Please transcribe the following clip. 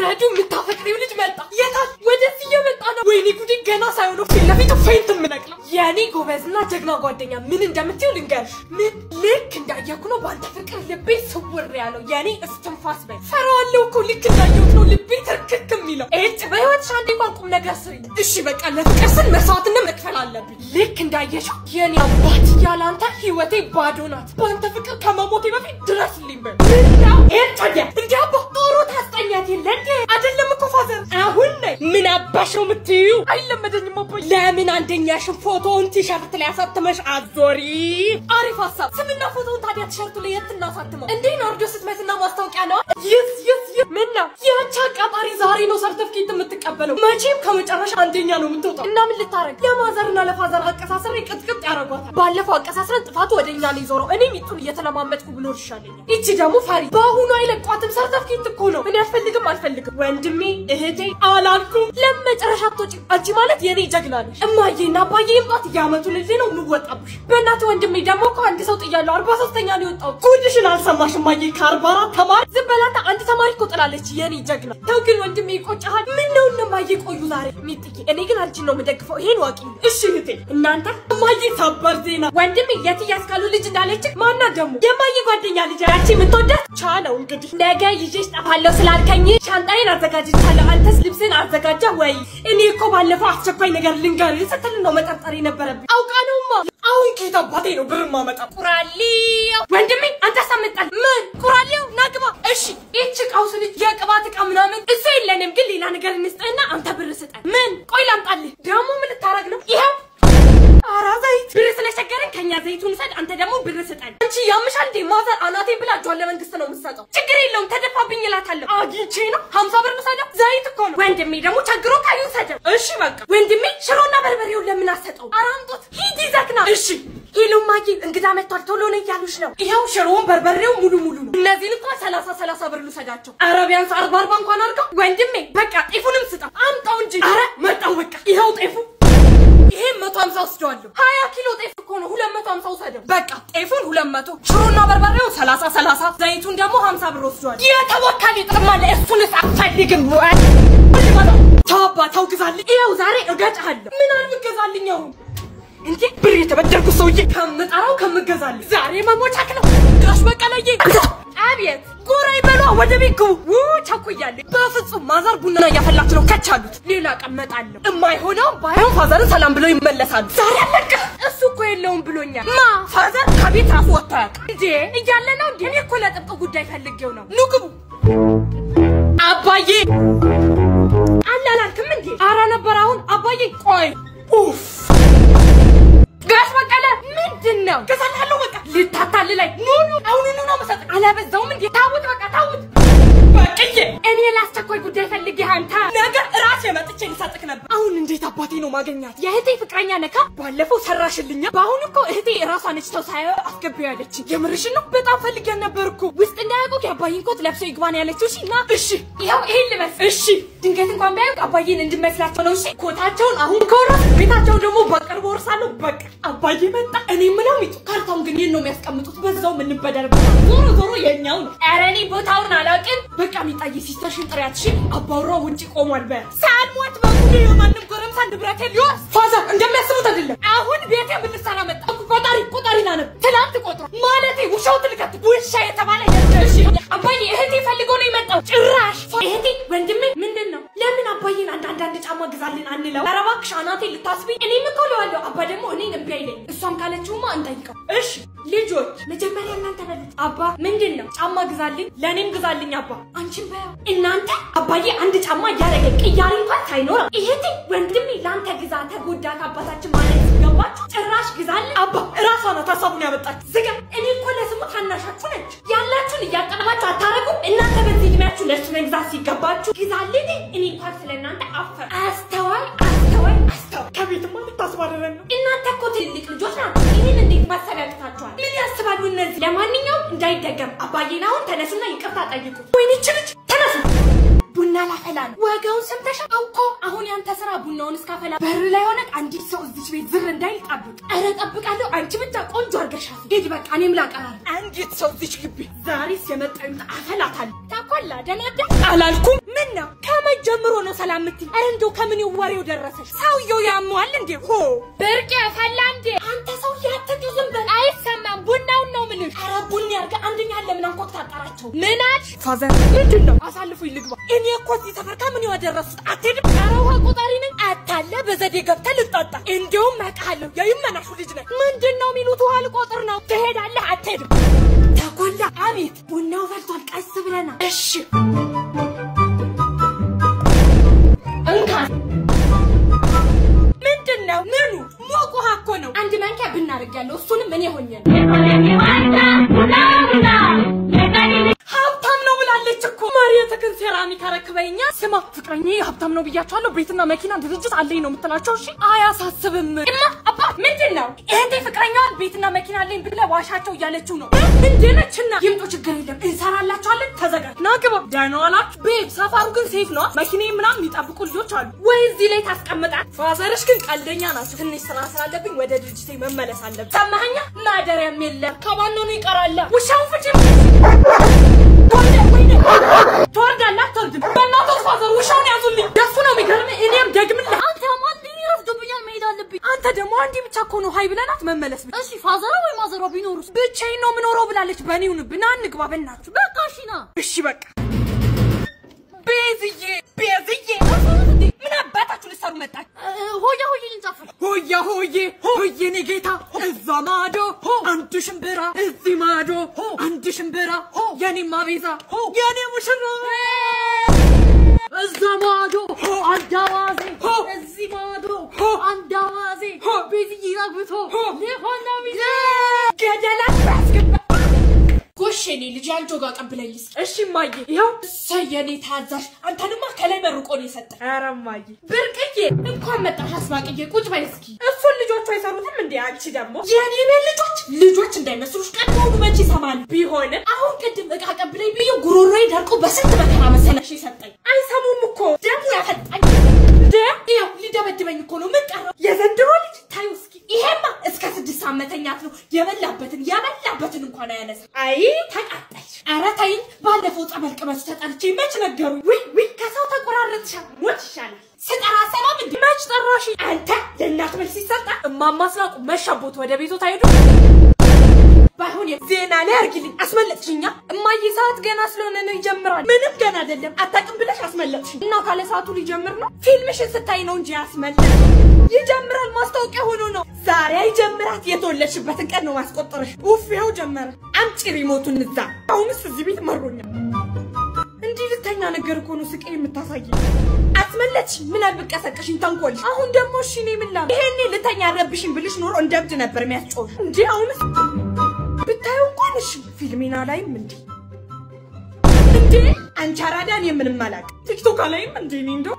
ረዱ ምታፈቅሪው ልጅ መጣ የታል ወደዚህ የመጣ ነው ወይኔ ጉዴ ገና ሳይሆን ፊት ፌንት ምነቅለው ያኔ ጎበዝና ጀግና ጓደኛ ምን እንደምትይው ልንገርሽ ምን ልክ እንዳየኩ ነው ባንተ ፍቅር ልቤ ስውር ያለው ያኔ እስትንፋስ በይ ፈራዋለሁ እኮ ልክ እንዳየሁት ነው ልቤ ትርክክ የሚለው እጭ በህይወትሽ አንዴ እንኳን ቁም ነገር ስሪ እሺ በቃ ለፍቅር ስል መስዋዕትነት መክፈል አለብኝ ልክ እንዳየሽው የኔ አባት ያላንተ ህይወቴ ባዶ ናት ባንተ ፍቅር ከመሞቴ በፊት ድረስልኝ በይ ምንድነው እጭ እንዲያባ ጦሩ ታስጠኛት የለንዴ አይደለም እኮ ፋዘር አሁን ምን አባሽው ምትዩ አይለመደኝም አባዬ ለምን አንደኛሽን ፎቶውን ቲሸርት ላይ አሳተመሽ አዞሪ አሪፍ ሐሳብ ስምና ፎቶውን ታዲያ ቲሸርቱ ላይ የት እናሳትመው እንዴ ነው ወርዶ ስትመትና ማስታወቂያ ነው ይስ ምን ነው ያቻ ቀጣሪ ዛሬ ነው ሰርተፍኬት የምትቀበለው መቼም ከመጨረሻ አንደኛ ነው የምትወጣው እና ምን ልታረግ ለማዘርና ለፋዘር አቀሳሰር ቅጥቅጥ ያረጋታል ባለፈው አቀሳሰር ጥፋቱ ወደኛ ላይ ዞረው እኔ ሚጡን እየተለማመጥኩ ብኖር ይሻለኛል እቺ ደግሞ ፈሪ ባሁኑ አይለቋትም ሰርተፍኬት እኮ ነው እኔ አልፈልግም ወንድሜ እህቴ አላልኩም ለመጨረሻ ተጪ አንቺ ማለት የኔ ጀግና ነሽ እማዬና አባዬ ይምጣት ያመቱ ልጅ ነው ምወጣብሽ በእናት ወንድሜ ደግሞ እኮ አንድ ሰው ጥያለው 43ኛ ነው የወጣው ጉድሽን አልሰማሽም ማዬ ከ44 ተማሪ ዝበላታ አንድ ተማሪ እኮ ጥላለች የኔ ጀግና ተው ግን ወንድሜ ይቆጫሃል ምን ነው እማዬ ቆዩ ዛሬ ሚጥቂ እኔ ግን አንቺ ነው መደግፈው ይሄን ዋቂ እሺ እህቴ እናንተ እማዬ ሰበር ዜና ወንድሜ የት ያስካሉ ልጅ እንዳለች ማና ደግሞ የማዬ ጓደኛ ልጅ ያቺ ምትወደት ቻለው እንግዲህ ነገ ይዤሽ ጠፋለሁ ስላልከኝ ሻንጣዬን አዘጋጅቻለሁ አንተስ ልብስን አዘጋጃ ወይ እኔ እኮ ባለፈው አስቸኳይ ነገር ልንገር ስትል ነው መጠርጠር የነበረብኝ አውቃ ነውማ አሁን ከታ ባቴ ነው ብር ማመጣ ቁራሊው ወንድሜ አንተ ሰምጣል ምን ቁራሊው ናግባ እሺ እቺ ቃውስ ልጅ የቅባት ዕቃ ምናምን እሱ የለንም ግን ሌላ ነገር እንስጠና አንተ ብር ስጠን ምን ቆይ ላምጣልህ ደግሞ ምን ልታረግ ነው ይሄ አራ ዘይት ብር ስለቸገረን ከኛ ዘይቱን ሰድ አንተ ደግሞ ብር ስጠን አንቺ ያምሻል እንዴ ማዘር አናቴን ብላ ጆለ መንግስት ነው የምትሰጠው ችግር የለውም ተደፋብኝ እላታለሁ አግኝቼ ነው 50 ብር ሰደው ዘይት እኮ ነው ወንድሜ ደግሞ ቸግሮ ካዩን ሰደው እሺ በቃ ወንድሜ ሽሮና በርበሬው ለምን አሰጠው አራምጦት ሂድ ይዘክና እሺ ሄሎ ማጂ እንግዳ መጥቷል ቶሎ ነው ያሉሽ ነው ይሄው ሽሮውን በርበሬው ሙሉ ነው እነዚህን እንኳን 30 ብር ልሰዳቸው አረቢያንስ 40 እንኳን አርገው ወንድሜ በቃ ጤፉንም ስጠው አምጣው እንጂ አረ መጣው በቃ ይሄው ጤፉ ይሄ 150 ወስደዋለሁ 20 ኪሎ ጤፍ እኮ ነው 250 ወሰደው በቃ ጤፉን 200 ሽሮና በርበሬው 30 ዘይቱን ደግሞ 50 ብር ወስደዋል የተወካለ ጥማለ እሱንስ አትፈልግም ታባ ታውግዛልኝ ይሄው ዛሬ እገጫለሁ ምን አልምገዛልኝ አሁን እንዴ ብር የተበደርኩ ሰውዬ ከምጣራው ከምገዛልኝ ዛሬ መሞቻክ ነው ጋሽ በቀለዬ አቤት ጎራይ በሏ ወደ ቤት ቻኩያለሁ በፍጹም ማዘር ቡና ያፈላች ነው ከቻሉት ሌላ ቀመጣለሁ እማይሆነው ባይሆን ፋዘርን ሰላም ብለው ይመለሳሉ ዛሬ አለቀ እሱ እኮ የለውም ብሎኛል ማ ፋዘር ከቤት ራሱ ወጣ እንዴ እያለ ነው እንዴ እኔ እኮ ለጥብቅ ጉዳይ ፈልጌው ነው ንግቡ አባዬ አላላልክም እንዴ አራ ነበር አሁን አባዬ ቆይ ኡፍ ጋሽ በቀለ ምንድነው ከሰላለው በቃ ልታታልላይ ኑ አሁን ነው መሰጥ አላበዛውም እንዴ ታውት በቃ ታውት በቃዬ እኔ ላስተኮይ ጉዳይ ፈልጌ አንተ ነገር ራስ የመጥቼ ልሰጥክ ነበር አሁን እንዴት አባቴ ነው ማገኛት የእህቴ ፍቅረኛ ነካ ባለፈው ሰራሽልኛ ባሁን እኮ እህቴ ራሷ ነች ተሳየ አስገቢው ያለች የምርሽ ነው በጣም ፈልጌ ነበርኩ ውስጥ እንዳያውቁ ያባይን ኮት ለብሶ ይግባን ያለችው እሺ ና እሺ ይሄው ይሄን ልበስ እሺ ድንገት እንኳን ባያውቅ አባይን እንድመስላቸው ነው እሺ ኮታቸውን አሁን ኮራ ቤታቸው ደግሞ በቅርብ ወርሳለሁ በቃ አባዬ መጣ እኔ ምንም ይጡ ካርታውን ግን የት ነው የሚያስቀምጡት በዛው ምን በደርበ ዞሮ የኛው ነው አረኒ ቦታውን አላውቅም በቃ ሚጣዬ ሲስተርሽን ጥሪያት እሺ አባውራው ውጪ ቆሟል በሳልሞት በኩል የማንም ጎረምሳ ንብረት ሊወስ ፋዘር እንደሚያስቡት አይደለም አሁን ቤቴ ብትሰራ መጣ ቆጣሪና ነበር ትላንት ቆጥሮ ማለቴ ውሻው ትልከት ውሻ የተባለ እሺ አባዬ እህቴ ፈልጎ ነው የመጣው ጭራሽ እህቴ ወንድሜ ምንድነው ለምን አባዬን አንዳንድ ጫማ ግዛልን አንለው አረባክሽ አናቴ ልታስብኝ እኔ ምኮለዋለሁ አባ ደግሞ እኔ ነብይ አይለኝ እሷም ካለችውማ እንጠይቀው እሺ ልጆች መጀመሪያ እናንተ በሉት አባ ምንድነው ጫማ ግዛልኝ ለኔም ግዛልኝ አባ አንቺም በያው እናንተ አባዬ አንድ ጫማ ያረገ ቅያሪ እንኳን ሳይኖር እህቴ ወንድሜ ላንተ ግዛ ተጎዳት አባታችን ማለት ገባችሁ ጭራሽ ግዛልኝ አባ ራሷ ነው ታሳቡን ያመጣች ዝጋ እኔ እኮ ለስሙ ታናሻችሁ ነች ያላችሁን እያቀረባችሁ አታረጉ እናንተ በዚህ እድሜያችሁ ለሱ መግዛት ሲገባችሁ ግዛልኝ እኔ እንኳን ስለናንተ አፈር አስተዋይ ከቤትማ ልታስባረረን ነው እናንተ እኮ ትልቅ ልጆች ናችሁ ይሄን እንዴት ማሰብ ያቅታችኋል ምን ያስባሉ እነዚህ ለማንኛውም እንዳይደገም አባዬን አሁን ተነሱና ይቅርታ ጠይቁ ወይኔ ልጅ ተነሱ ቡና ላፈላ ነው ዋጋውን ሰምተሽ አውቆ አሁን ያንተ ስራ ቡናውን እስካፈላ በር ላይ ሆነ አንዲት ሰው እዚህ ቤት ዝር እንዳይል ጠብቅ አረ ጠብቃለሁ አንቺ ብቻ ቆንጆ አርገሻት ሂድ በቃ እኔም ላቀራል አንዲት ሰው እዚህ ግቢ ዛሬስ የመጣው አፈላታል ታቆላ ደናዳ አላልኩም ምን ነው ከመጀመሩ ነው ሰላም ምትይ አረ እንደው ከምን ይወሬው ደረሰሽ ሰውየው ያሟል እንዴ ሆ በርቄ ፈላ እንዴ አንተ ሰው ያተጁ ዝም በል አይሰማም ቡናው ነው ምን አረ ቡና ያርጋ አንደኛ ለምን አንቆት ታጣራቸው ምናች ፋዘር ምንድነው አሳልፉ ይልግባ እኔ እኮ ሲተፈርካ ምን ያደረሱት አትሄድ አረው ቆጣሪ ነኝ አታለ በዘዴ ገብተ ልጣጣ እንደውም ማቃለሁ የይመናሹ ልጅ ነኝ ምንድነው ሚሉት ዋል ቆጥር ነው ትሄዳለህ አትሄድ ተቆላ አቤት ቡናው ፈልቷል ቀስ ብለና እሺ እንካ ምንድነው ምኑ ሞቆሃ እኮ ነው አንድ ማንኪያ ብናርጋለሁ እሱንም እኔ ሆኜ ሀብታም ነው ብላለች እኮ ማሪያ ተከን ሴራሚክ አረክበኛ ስማ ፍቅረኛ ሀብታም ነው ብያቻለሁ ቤትና መኪና ድርጅት አለኝ ነው የምትላቸው እሺ አያሳስብም እማ አባ ምንድነው እንዴ ፍቅረኛዋን ቤትና መኪና አለኝ ብለ ዋሻቸው እያለችው ነው እንዴነችና ይምጡ ችግር የለም እንሰራላችኋለን ተዘጋጅ ናግባ ዳናዋላች ቤት ሰፋሩ ግን ሴፍ ነው መኪናዬ ምናምን የሚጠብቁ ልጆች አሉ ወይ እዚህ ላይ ታስቀምጣት ፋዘርሽ ግን ቀልደኛ ናቸው ትንሽ ስራ ስላለብኝ ወደ ድርጅቴ መመለስ አለብኝ ሰማኸኛ ማደሪያም የለም ከባኖ ነው ይቀራል ውሻው ፍጪ ወይኔ ተወርዳላ ተወርድ በእናትህ ፋዘር ውሻውን ያዙልኝ ደፉ ነው የሚገርም እኔም ደግምልህ አንተ ማን ይረፍዱብኛል መሄድ አለብኝ አንተ ደግሞ አንዲ ብቻ እኮ ነው ሃይ ብለናት መመለስ እሺ ፋዘር ወይ ማዘሯ ቢኖሩስ ብቻዬን ነው ምኖረው ብላለች በኔውን ብና እንግባ በእናትህ በቃ እሺ በቃ ቤዝዬ ምን አባታችሁ ልሰሩ መጣች ሆያ ልንጻፈው ሆያ ኔ ጌታ እዛ ማዶ አንድ ሽምብራ እዚህ ማዶ አንድ ሽምብራ የኔማ ቤዛ የኔ ሙሽራ እዛ ማዶ አንዳዋዜ እዚህ ማዶ አንዳዋዜ ቤዝዬ አግብቶ ለሆና ቢዜ ገደላ አስገባ ጎሽኔ ልጅ አንጆ ጋር ቀብለኝስ እሺ ማዬ ይሄው ሰየኔ ታዛሽ አንተንማ ከላይ መርቆ ነው የሰጠ አረማዬ ብርቅዬ እንኳን መጣሽ አስማቅዬ ቁጭ በይ እስኪ እሱን ልጆቹ አይሰሩትም እንዴ አንቺ ደግሞ የኔ ልጆች እንዳይመስሉሽ ቀድሞው መቼ ሰማል ቢሆን አሁን ቅድም እቃ ቀብለኝ ቢዩ ጉሮሮዬ ደርቆ በስንት መከራ መሰለሽ ይሰጠኝ አይሰሙም እኮ ደግሞ ያፈጣኝ ይሄው ሊደበድበኝ እኮ ነው ምን ቀረው የዘንድሮ ልጅ ታዩ እስኪ ይሄማ እስከ 6 ዓመተኛት ነው የበላበትን እንኳን አያነሳ አይ ተቃጣች አረ ታይ ባለፈው ጸበል ቅመስ ተጣልቼ መች ነገሩኝ ወይ ከሰው ተቆራረጥሻ ሞት ይሻላል ስጠራ ሰላም እንዴ መች ጠራሽ አንተ ለእናት መልስ ይሰጣ እማማስላቁ መሻቦት ወደ ቤቱ ታይዱ ባይሆን የዜና ላይ አርግልኝ አስመለጥሽኛ እማዬ ሰዓት ገና ስለሆነ ነው ይጀምራል ምንም ገና አይደለም አጣቅም ብለሽ አስመለጥሽኝ እና ካለ ሰዓቱ ሊጀምር ነው ፊልምሽን ስታይ ነው እንጂ አስመለጥ ይጀምራል ማስታወቂያ ሆኖ ነው ዛሬ ይጀምራት የተወለድሽበትን ቀን ነው ማስቆጠርሽ ኡፍያው ጀመረ አምጪ ሪሞቱን እዛ አሁንስ እዚህ ቤት መሮኛ እንዴ ልተኛ ነገር እኮ ነው ስቄ የምታሳይ አስመለጥሽ ምን አልበቀሰቀሽኝ ተንኮልሽ አሁን ደግሞ እሺ ነኝ ምን ላም ይሄኔ ልተኛ ረብሽኝ ብልሽ ኖሮ እንደብድ ነበር የሚያስጮህ እንዴ አሁንስ ብታዩ ቆንሽ ፊልሚና ላይም እንዴ አንቻራዳን የምንም ማላቅ ቲክቶክ ላይም እንዴ እንደው